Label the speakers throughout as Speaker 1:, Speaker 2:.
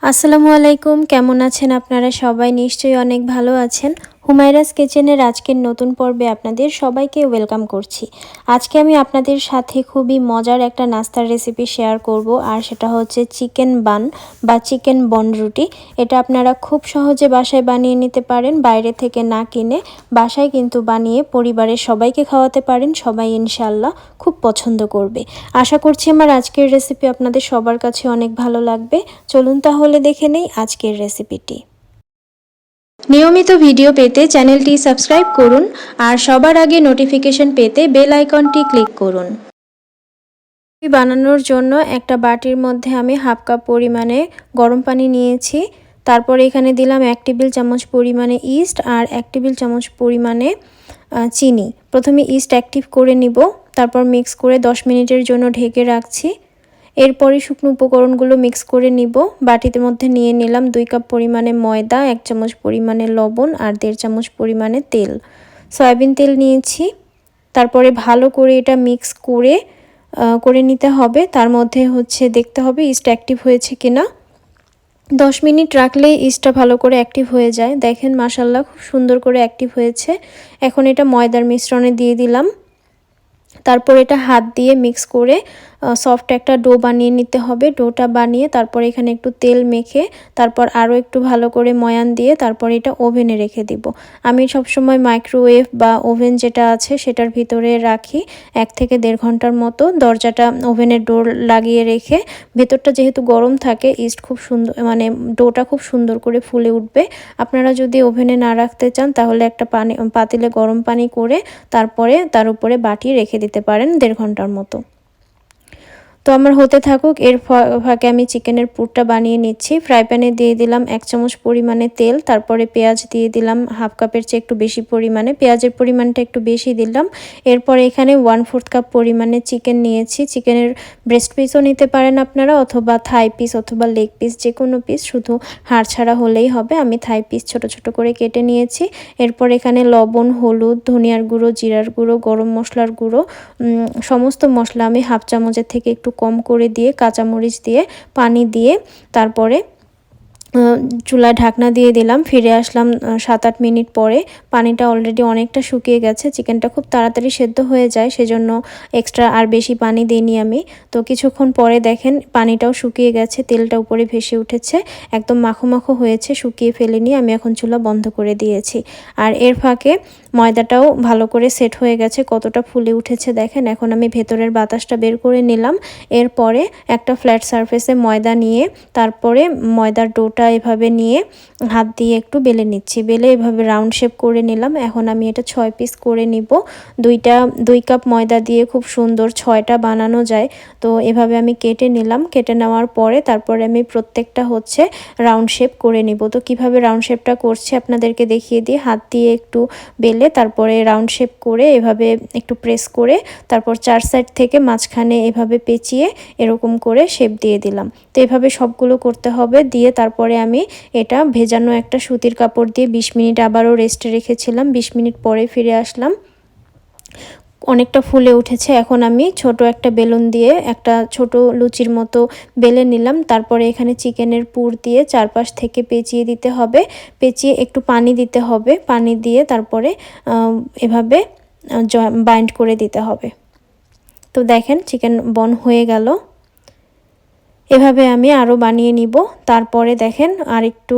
Speaker 1: আসসালামু আলাইকুম, কেমন আছেন আপনারা সবাই? নিশ্চয়ই অনেক ভালো আছেন। হুমায়রাস কিচেনের আজকের নতুন পর্বে আপনাদের সবাইকে ওয়েলকাম করছি। আজকে আমি আপনাদের সাথে খুবই মজার একটা নাস্তার রেসিপি শেয়ার করব, আর সেটা হচ্ছে চিকেন বান বা চিকেন বনরুটি। এটা আপনারা খুব সহজে বাসায় বানিয়ে নিতে পারেন, বাইরে থেকে না কিনে। বাসায় কিন্তু বানিয়ে পরিবারের সবাইকে খাওয়াতে পারেন, সবাই ইনশাআল্লাহ খুব পছন্দ করবে। আশা করছি আমার আজকের রেসিপি আপনাদের সবার কাছে অনেক ভালো লাগবে। চলুন তাহলে দেখে নেই আজকের রেসিপিটি। নিয়মিত ভিডিও পেতে চ্যানেলটি সাবস্ক্রাইব করুন, আর সবার আগে নোটিফিকেশন পেতে বেল আইকনটি ক্লিক করুন। বানানোর জন্য একটা বাটির মধ্যে আমি হাফ কাপ পরিমাণে গরম পানি নিয়েছি। তারপরে এখানে দিলাম 1 টেবিল চামচ পরিমাণে ইস্ট আর 1 টেবিল চামচ পরিমাণে চিনি। প্রথমে ইস্ট অ্যাক্টিভ করে নিব, তারপর মিক্স করে 10 মিনিটের জন্য ঢেকে রাখছি। এরপরে শুকনো উপকরণগুলো মিক্স করে নিব। বাটির মধ্যে নিয়ে নিলাম 2 কাপ পরিমাণে ময়দা, 1 চামচ পরিমাণে লবণ আর 1.5 চামচ পরিমাণে তেল, সয়াবিন তেল নিয়েছি। তারপরে ভালো করে এটা মিক্স করে নিতে হবে। তার মধ্যে দেখতে হবে ইস্ট অ্যাক্টিভ হয়েছে কিনা। 10 মিনিট রাখলেই ইস্টটা ভালো করে অ্যাক্টিভ হয়ে যায়। দেখেন মাশাআল্লাহ খুব সুন্দর করে অ্যাক্টিভ হয়েছে। এখন এটা ময়দার মিশ্রণে দিয়ে দিলাম। তারপর এটা হাত দিয়ে মিক্স করে সফট একটা ডো বানিয়ে নিতে হবে। ডোটা বানিয়ে তারপর এখানে একটু তেল মেখে তারপর আরও একটু ভালো করে ময়ান দিয়ে তারপর এটা ওভেনে রেখে দিব। আমি সবসময় মাইক্রোওয়েভ বা ওভেন যেটা আছে সেটার ভিতরে রাখি 1 থেকে 1.5 ঘন্টার মতো। দরজাটা ওভেনের ডোর লাগিয়ে রেখে, ভেতরটা যেহেতু গরম থাকে, ইস্ট খুব সুন্দর ডোটা খুব সুন্দর করে ফুলে উঠবে। আপনারা যদি ওভেনে না রাখতে চান তাহলে একটা পাতিলে গরম পানি করে তারপরে তার উপরে বাটি রেখে দিতে পারেন 1.5 ঘন্টার মতো। তো আমার হতে থাকুক, এর ফাঁকে আমি চিকেনের পুরটা বানিয়ে নিচ্ছি। ফ্রাই প্যানে দিয়ে দিলাম 1 চামচ পরিমাণে তেল, তারপরে পেঁয়াজ দিয়ে দিলাম হাফ কাপের চেয়ে একটু বেশি পরিমাণে, পেঁয়াজের পরিমাণটা একটু বেশি দিলাম। এরপরে এখানে 1/4 কাপ পরিমাণে চিকেন নিয়েছি। চিকেনের ব্রেস্ট পিসও নিতে পারেন আপনারা, অথবা থাই পিস অথবা লেগ পিস, যে কোনো পিস, শুধু হাড় ছাড়া হলেই হবে। আমি থাই পিস ছোট ছোট করে কেটে নিয়েছি। এরপর এখানে লবণ, হলুদ, ধনিয়ার গুঁড়ো, জিরার গুঁড়ো, গরম মশলার গুঁড়ো, সমস্ত মশলা আমি হাফ চামচের থেকে একটু কম করে দিয়ে, কাঁচামরিচ দিয়ে, পানি দিয়ে তারপরে চুলায় ঢাকনা দিয়ে দিলাম। ফিরে আসলাম 7-8 মিনিট পরে। পানিটা অলরেডি অনেকটা শুকিয়ে গেছে। চিকেনটা খুব তাড়াতাড়ি সেদ্ধ হয়ে যায়, সেজন্য এক্সট্রা আর বেশি পানি দিইনি আমি। তো কিছুক্ষণ পরে দেখেন পানিটাও শুকিয়ে গেছে, তেলটা উপরে ভেসে উঠেছে, একদম মাখো মাখো হয়েছে, শুকিয়ে ফেলেনি। আমি এখন চুলা বন্ধ করে দিয়েছি। আর এর ফাঁকে ময়দাটাও ভালো করে সেট হয়ে গেছে, কতটা ফুলে উঠেছে দেখেন। এখন আমি ভেতরের বাতাসটা বের করে নিলাম। এরপরে একটা ফ্ল্যাট সারফেসে ময়দা নিয়ে তারপরে ময়দার ডোটা এভাবে নিয়ে হাত দিয়ে একটু বেলে নিচ্ছি। বেলে এভাবে রাউন্ড শেপ করে নিলাম। এখন আমি এটা 6 পিস করে নিব। 2 কাপ ময়দা দিয়ে খুব সুন্দর 6টা বানানো যায়। তো এভাবে আমি কেটে নিলাম। কেটে নেওয়ার পরে তারপরে আমি প্রত্যেকটা রাউন্ড শেপ করে নিব। তো কিভাবে রাউন্ড শেপটা করছি আপনাদেরকে দেখিয়ে দিই। হাত দিয়ে একটু বেলে তারপরে রাউন্ড শেপ করে এভাবে একটু প্রেস করে তারপর 4 সাইড থেকে মাঝখানে এভাবে পেঁচিয়ে এরকম করে শেপ দিয়ে দিলাম। তো এভাবে সবগুলো করতে হবে। দিয়ে তারপরে আমি এটা ভেজানো একটা সুতির কাপড় দিয়ে 20 মিনিট আবারও রেস্টে রেখেছিলাম। 20 মিনিট পরে ফিরে আসলাম, অনেকটা ফুলে উঠেছে। এখন আমি ছোট একটা বেলুন দিয়ে একটা ছোট লুচির মতো বেলে নিলাম। তারপরে এখানে চিকেনের পুর দিয়ে চারপাশ থেকে পেঁচিয়ে দিতে হবে, পেঁচিয়ে একটু পানি দিতে হবে, পানি দিয়ে তারপরে এভাবে বাইন্ড করে দিতে হবে। তো দেখেন চিকেন বন হয়ে গেল। এভাবে আমি আরও বানিয়ে নিব। তারপরে দেখেন আর একটু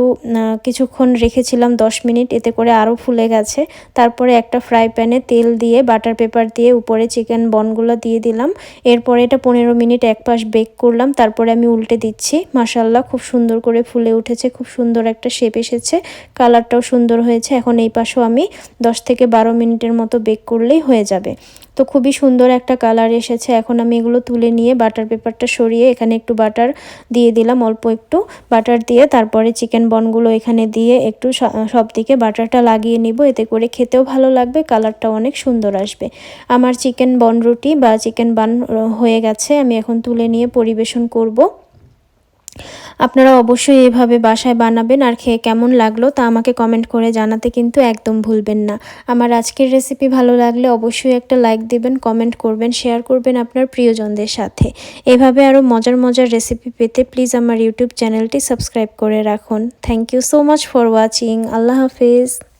Speaker 1: কিছুক্ষণ রেখেছিলাম 10 মিনিট, এতে করে আরও ফুলে গেছে। তারপরে একটা ফ্রাই প্যানে তেল দিয়ে বাটার পেপার দিয়ে উপরে চিকেন বনগুলো দিয়ে দিলাম। এরপরে এটা 15 মিনিট এক পাশ বেক করলাম। তারপরে আমি উল্টে দিচ্ছি। মাশাআল্লাহ খুব সুন্দর করে ফুলে উঠেছে, খুব সুন্দর একটা শেপ এসেছে, কালারটাও সুন্দর হয়েছে। এখন এই পাশেও আমি 10 থেকে 12 মিনিটের মতো বেক করলেই হয়ে যাবে। তো খুবই সুন্দর একটা কালার এসেছে। এখন আমি এগুলো তুলে নিয়ে বাটার পেপারটা সরিয়ে এখানে একটু বাটার দিয়ে দিলাম, অল্প একটু বাটার দিয়ে তারপরে চিকেন বনগুলো এখানে দিয়ে একটু সব দিকে বাটারটা লাগিয়ে নিব। এতে করে খেতেও ভালো লাগবে, কালারটাও অনেক সুন্দর আসবে। আমার চিকেন বন রুটি বা চিকেন বান হয়ে গেছে। আমি এখন তুলে নিয়ে পরিবেশন করব। আপনারা অবশ্যই এভাবে বাসায় বানাবেন আর খেয়ে কেমন লাগলো তা আমাকে কমেন্ট করে জানাতে কিন্তু একদম ভুলবেন না। আমার আজকের রেসিপি ভালো লাগলে অবশ্যই একটা লাইক দিবেন, কমেন্ট করবেন, শেয়ার করবেন আপনার প্রিয়জনদের সাথে। এভাবে আরও মজার মজার রেসিপি পেতে প্লিজ আমার ইউটিউব চ্যানেলটি সাবস্ক্রাইব করে রাখুন। Thank you so much for watching. আল্লাহ হাফেজ।